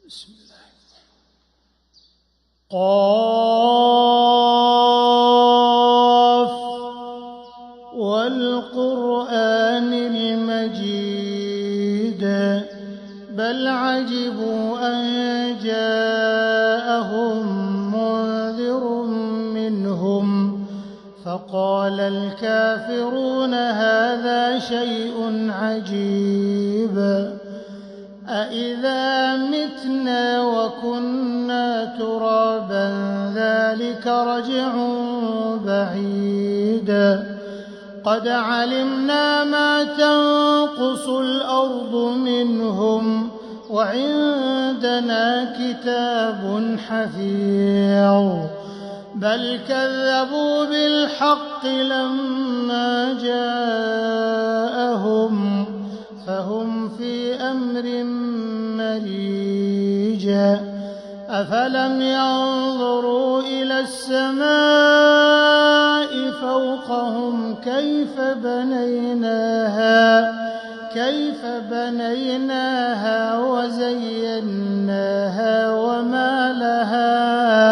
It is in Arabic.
بسم الله. قاف والقرآن المجيد بل عجبوا أن جاءهم منذر منهم فقال الكافرون هذا شيء عجيب أإذا متنا وكنا ترابا ذلك رجع بعيد قد علمنا ما تنقص الأرض منهم وعندنا كتاب حفيظ بل كذبوا بالحق لما جاءهم فهم في أمر مريج أفلم ينظروا إلى السماء فوقهم كيف بنيناها وزيناها وما لها